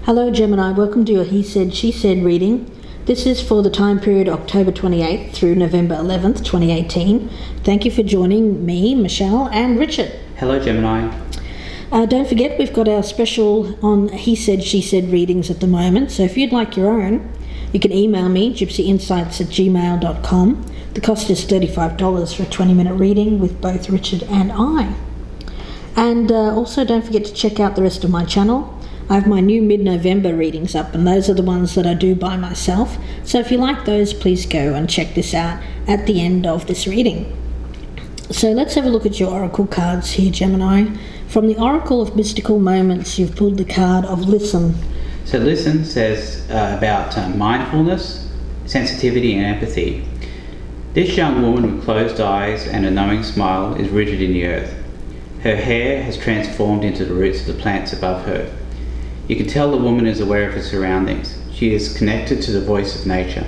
Hello Gemini, welcome to your He Said, She Said reading. This is for the time period October 28th through November 11th, 2018. Thank you for joining me, Michelle, and Richard. Hello Gemini. Don't forget we've got our special on He Said, She Said readings at the moment, so if you'd like your own, you can email me, gypsyinsights@gmail.com. The cost is $35 for a 20-minute reading with both Richard and I. And also don't forget to check out the rest of my channel. I have my new mid-November readings up, and those are the ones that I do by myself. So if you like those, please go and check this out at the end of this reading. So let's have a look at your oracle cards here, Gemini. From the Oracle of Mystical Moments, you've pulled the card of Listen. So Listen says about mindfulness, sensitivity and empathy. This young woman with closed eyes and a knowing smile is rooted in the earth. Her hair has transformed into the roots of the plants above her. You can tell the woman is aware of her surroundings. She is connected to the voice of nature.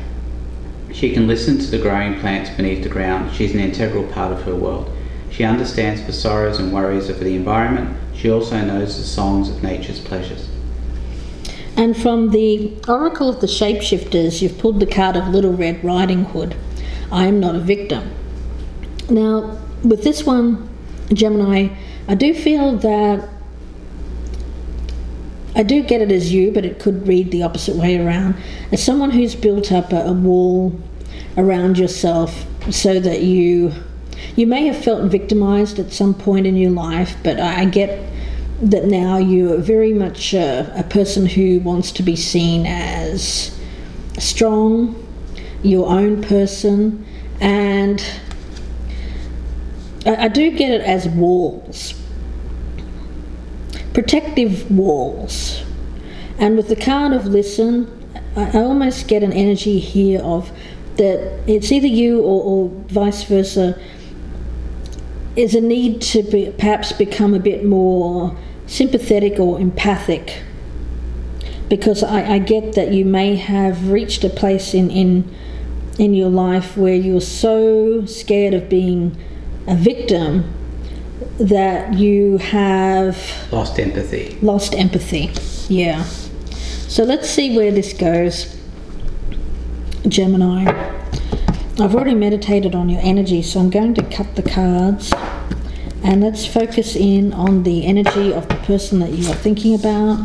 She can listen to the growing plants beneath the ground. She is an integral part of her world. She understands the sorrows and worries of the environment. She also knows the songs of nature's pleasures. And from the Oracle of the Shapeshifters, you've pulled the card of Little Red Riding Hood. I am not a victim. Now, with this one, Gemini, I do feel that I do get it as you, but it could read the opposite way around. As someone who's built up a wall around yourself so that you may have felt victimized at some point in your life, but I get that now you're very much a person who wants to be seen as strong, your own person, and I do get it as walls. Protective walls. And with the card of Listen, I almost get an energy here of that it's either you or vice versa, is a need to perhaps become a bit more sympathetic or empathic, because I get that you may have reached a place in your life where you're so scared of being a victim that you have lost empathy. Yeah. So let's see where this goes, Gemini. I've already meditated on your energy, so I'm going to cut the cards and let's focus in on the energy of the person that you are thinking about,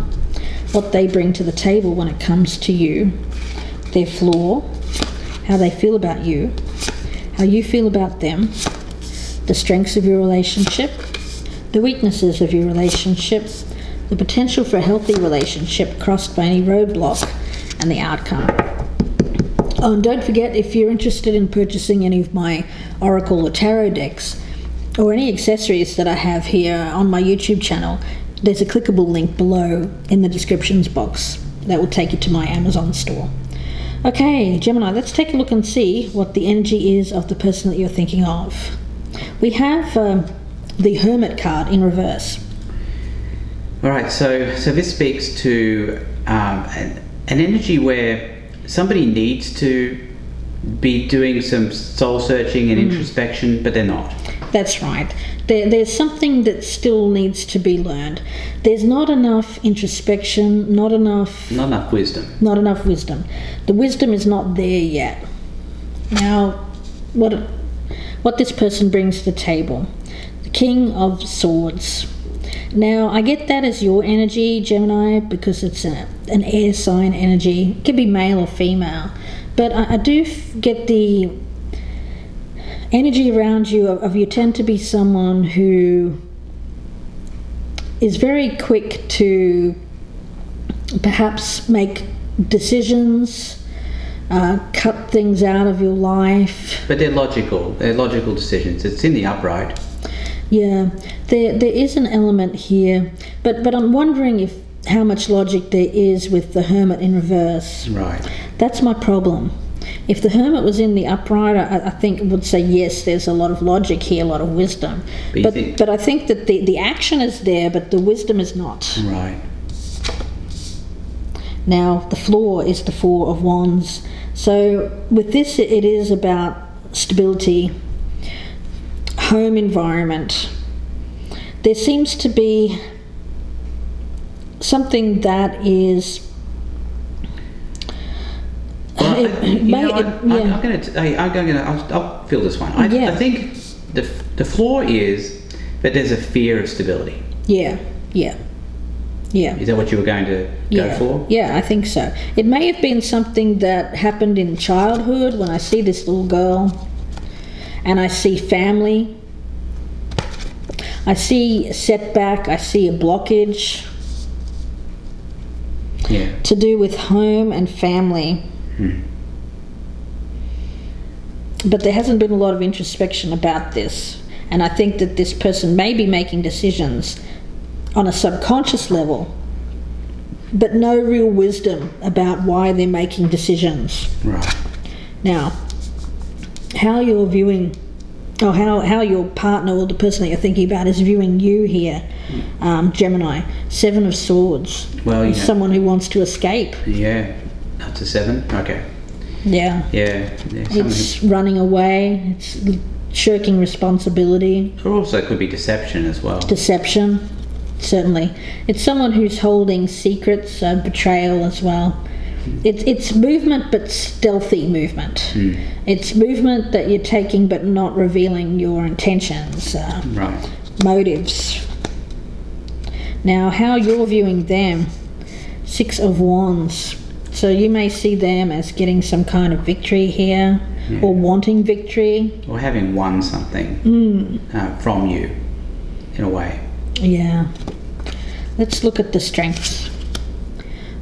what they bring to the table when it comes to you, their flaw, how they feel about you, how you feel about them, the strengths of your relationship, the weaknesses of your relationship, the potential for a healthy relationship crossed by any roadblock, and the outcome. Oh, and don't forget, if you're interested in purchasing any of my Oracle or Tarot decks, or any accessories that I have here on my YouTube channel, there's a clickable link below in the descriptions box that will take you to my Amazon store. Okay, Gemini, let's take a look and see what the energy is of the person that you're thinking of. We have the Hermit card in reverse. All right, so this speaks to an energy where somebody needs to be doing some soul searching and introspection, but they're not. That's right. There's something that still needs to be learned. There's not enough introspection, not enough wisdom. Not enough wisdom. The wisdom is not there yet. Now, what this person brings to the table. The King of Swords. Now, I get that as your energy, Gemini, because it's an air sign energy. It can be male or female. But I do get the energy around you of you tend to be someone who is very quick to perhaps make decisions, cut things out of your life. But they're logical decisions. It's in the upright. Yeah, there is an element here, but I'm wondering how much logic there is with the Hermit in reverse. Right. That's my problem. If the Hermit was in the upright, I think it would say, yes, there's a lot of logic here, a lot of wisdom. But I think that the action is there, but the wisdom is not. Right. Now, the floor is the Four of Wands. So with this, it is about stability, home environment. There seems to be something that is... Well, I'll fill this one. I think the flaw is that there's a fear of stability. Yeah. Is that what you were going to go for? Yeah, I think so. It may have been something that happened in childhood when I see this little girl and I see family. I see a setback, I see a blockage to do with home and family. But there hasn't been a lot of introspection about this, and I think that this person may be making decisions on a subconscious level, but no real wisdom about why they're making decisions. Right. Now, how you're viewing, or how your partner or the person that you're thinking about is viewing you here, Gemini, 7 of Swords. Well, someone who wants to escape. Yeah, up to 7. Okay. Yeah. It's running away. It's shirking responsibility. Or also it could be deception as well. Deception, certainly. It's someone who's holding secrets, betrayal as well. It's movement, but stealthy movement. It's movement that you're taking but not revealing your intentions, motives. Now, how you're viewing them, 6 of Wands. So you may see them as getting some kind of victory here, or wanting victory. Or having won something from you, in a way. Yeah. Let's look at the strengths.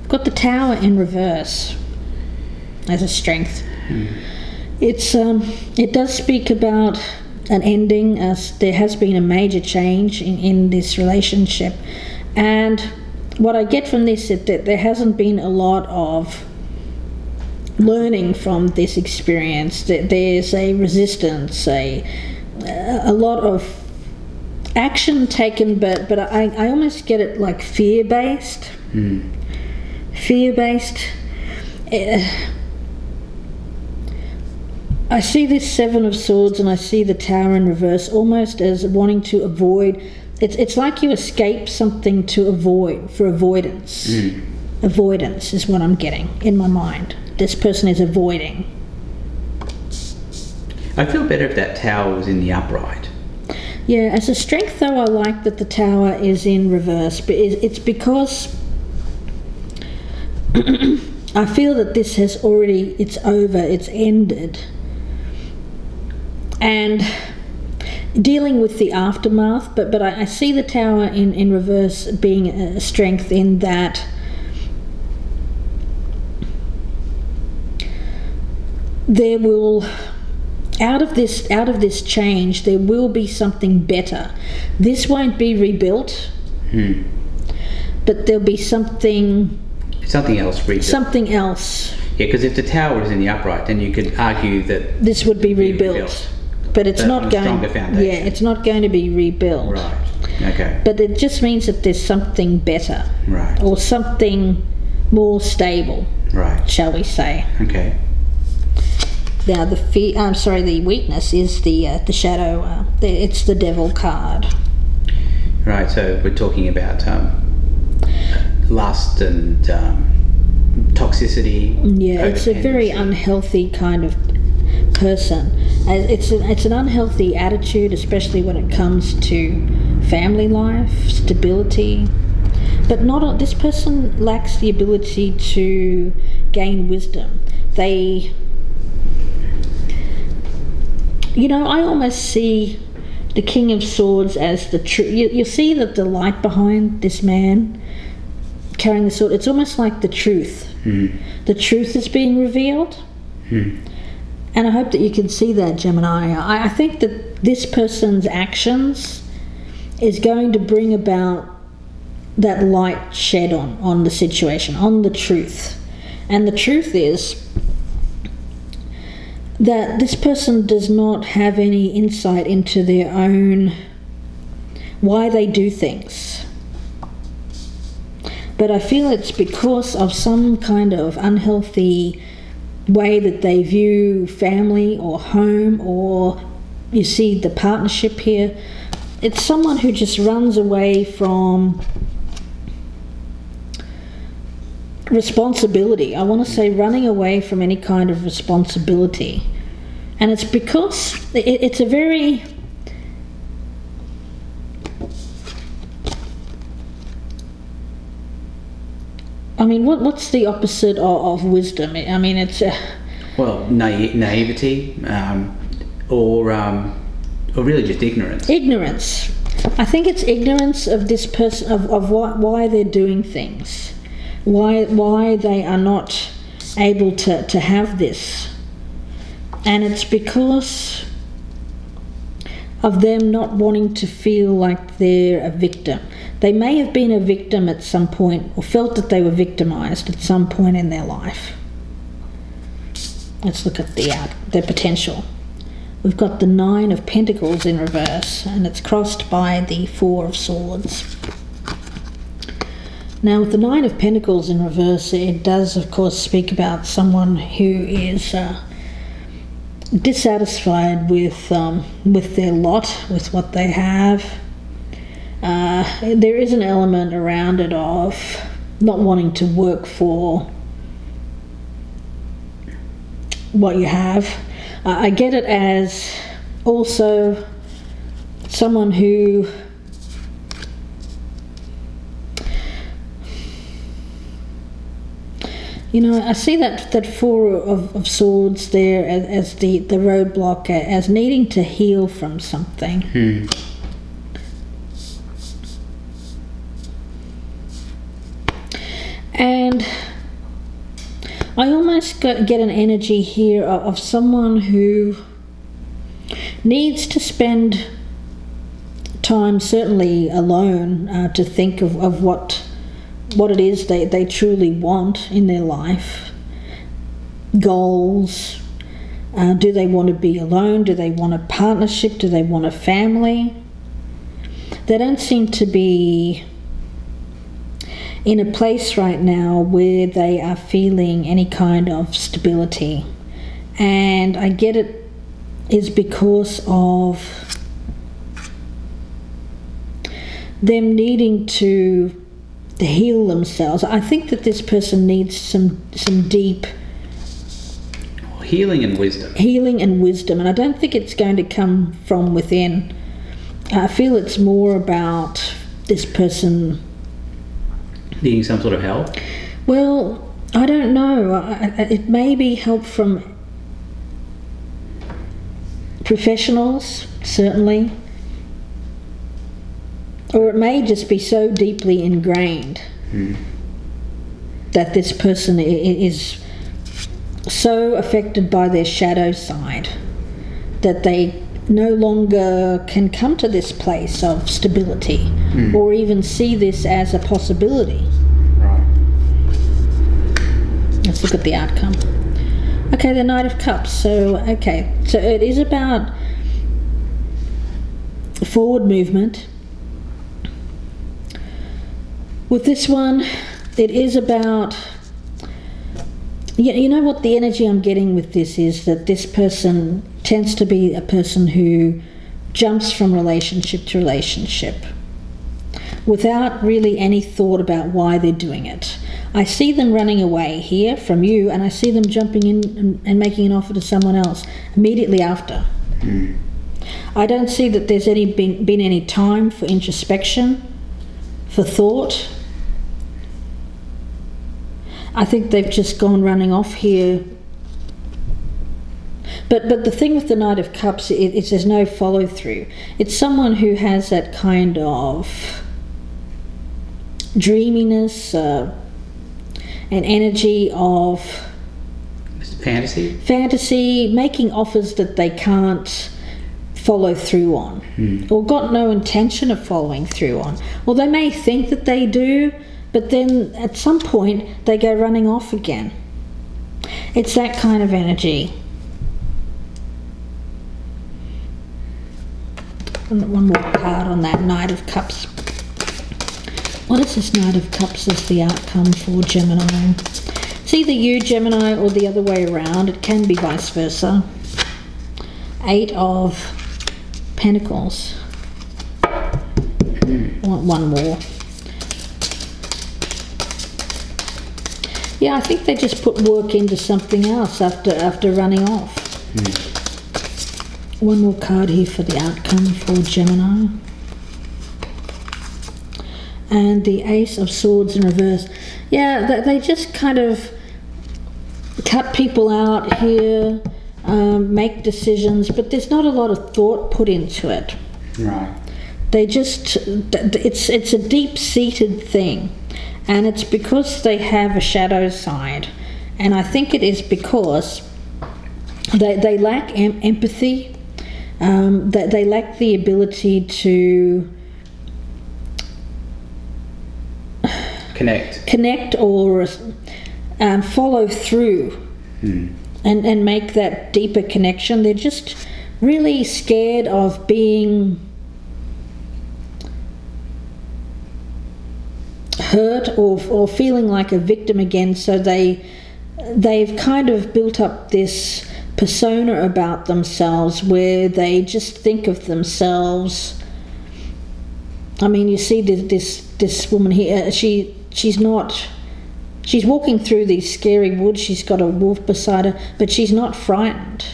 I've got the Tower in reverse as a strength. It does speak about an ending, as there has been a major change in this relationship. And what I get from this is that there hasn't been a lot of learning from this experience. There's a resistance, a lot of action taken, but I almost get it like fear-based. Fear-based. I see this 7 of Swords and I see the Tower in reverse almost as wanting to avoid. It's like you escape something to avoid, for avoidance. Avoidance is what I'm getting in my mind. This person is avoiding. I feel better if that Tower was in the upright. Yeah, as a strength though, I like that the Tower is in reverse, but it's because I feel that this has already, it's over, it's ended. And dealing with the aftermath, but I see the Tower in reverse being a strength in that there will, out of this change, there will be something better. This won't be rebuilt, but there'll be something else rebuilt. Something else. Yeah, because if the Tower is in the upright, then you could argue that this would be rebuilt. But it's not going. Yeah, it's not going to be rebuilt. Right. Okay. But it just means that there's something better. Right. Or something more stable. Right. Shall we say? Okay. Now the weakness is the shadow. It's the Devil card. Right. So we're talking about lust and toxicity. Yeah, it's a very unhealthy kind of person. It's an unhealthy attitude, especially when it comes to family life, stability. But this person lacks the ability to gain wisdom. I almost see the King of Swords as the truth. You see that the light behind this man carrying the sword, it's almost like the truth. The truth is being revealed. And I hope that you can see that, Gemini. I think that this person's actions is going to bring about that light shed on the situation, on the truth. And the truth is that this person does not have any insight into their own, why they do things. But I feel it's because of some kind of unhealthy way that they view family or home, or you see the partnership here. It's someone who just runs away from responsibility. I want to say running away from any kind of responsibility. And it's because it's a very... I mean, what's the opposite of wisdom? I mean, it's... well, naivety, or really just ignorance. Ignorance. I think it's ignorance of this person, of why they're doing things. Why they are not able to have this. And it's because of them not wanting to feel like they're a victim. They may have been a victim at some point, or felt that they were victimized at some point in their life. Let's look at their potential. We've got the 9 of Pentacles in reverse, and it's crossed by the 4 of Swords. Now, with the 9 of Pentacles in reverse, it does, of course, speak about someone who is dissatisfied with their lot, with what they have. There is an element around it of not wanting to work for what you have. I get it as also someone who I see that 4 of Swords there as the roadblock, as needing to heal from something. And I almost get an energy here of someone who needs to spend time, certainly alone, to think of what it is they truly want in their life. Goals. Do they want to be alone? Do they want a partnership? Do they want a family? They don't seem to be in a place right now where they are feeling any kind of stability. And I get it is because of them needing to heal themselves. I think that this person needs some deep healing and wisdom. Healing and wisdom, and I don't think it's going to come from within. I feel it's more about this person needing some sort of help. Well, I don't know. It may be help from professionals, certainly. Or it may just be so deeply ingrained that this person is so affected by their shadow side that they no longer can come to this place of stability or even see this as a possibility. Right. Let's look at the outcome. Okay, the Knight of Cups. So it is about forward movement. With this one, it is about, you know what the energy I'm getting with this is, that this person tends to be a person who jumps from relationship to relationship without really any thought about why they're doing it. I see them running away here from you, and I see them jumping in and making an offer to someone else immediately after. I don't see that there's been any time for introspection, for thought. I think they've just gone running off here. But the thing with the Knight of Cups is there's no follow through. It's someone who has that kind of dreaminess, an energy of fantasy, making offers that they can't follow through on, or got no intention of following through on. Well, they may think that they do, but then at some point they go running off again. It's that kind of energy. One more card on that Knight of Cups. What is this Knight of Cups as the outcome for Gemini? It's either you, Gemini, or the other way around. It can be vice versa. 8 of Pentacles. One more. Yeah, I think they just put work into something else after running off. One more card here for the outcome for Gemini. And the Ace of Swords in reverse. Yeah, they just kind of cut people out here, make decisions, but there's not a lot of thought put into it. Right. They just, it's a deep-seated thing, and it's because they have a shadow side, and I think it is because they lack empathy, they lack the ability to connect or follow through and make that deeper connection. They're just really scared of being hurt or feeling like a victim again, so they've kind of built up this persona about themselves where they just think of themselves. I mean, you see this woman here, she's walking through these scary woods, she's got a wolf beside her, but she's not frightened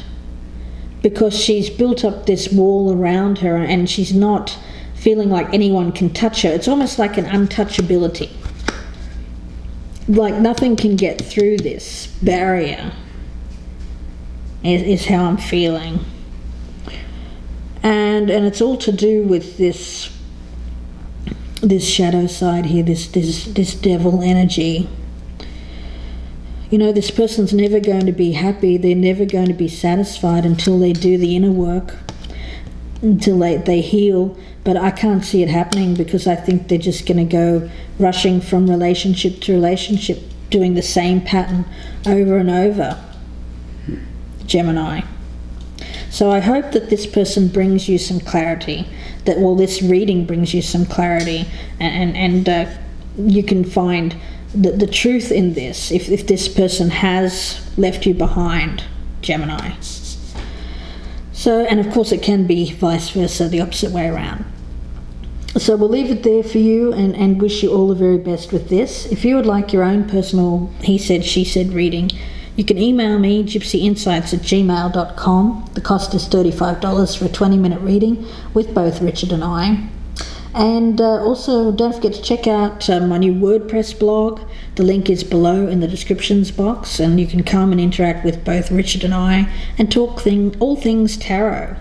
because she's built up this wall around her and she's not feeling like anyone can touch her. It's almost like an untouchability. Like nothing can get through this barrier is how I'm feeling. And it's all to do with this shadow side here, this devil energy. You know, this person's never going to be happy, they're never going to be satisfied until they do the inner work, until they heal. But I can't see it happening because I think they're just going to go rushing from relationship to relationship, doing the same pattern over and over, Gemini. So I hope that this person brings you some clarity, this reading brings you some clarity, and you can find the truth in this if this person has left you behind, Gemini. So, and of course it can be vice versa, the opposite way around. So we'll leave it there for you and wish you all the very best with this. If you would like your own personal he said, she said reading, you can email me, gypsyinsights@gmail.com. The cost is $35 for a 20-minute reading with both Richard and I. And also don't forget to check out my new WordPress blog. The link is below in the descriptions box, and you can come and interact with both Richard and I and talk all things tarot.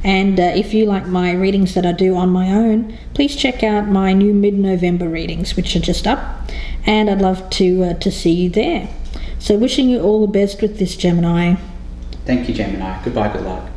And if you like my readings that I do on my own, please check out my new mid-November readings, which are just up, and I'd love to see you there. So wishing you all the best with this, Gemini. Thank you, Gemini. Goodbye, good luck.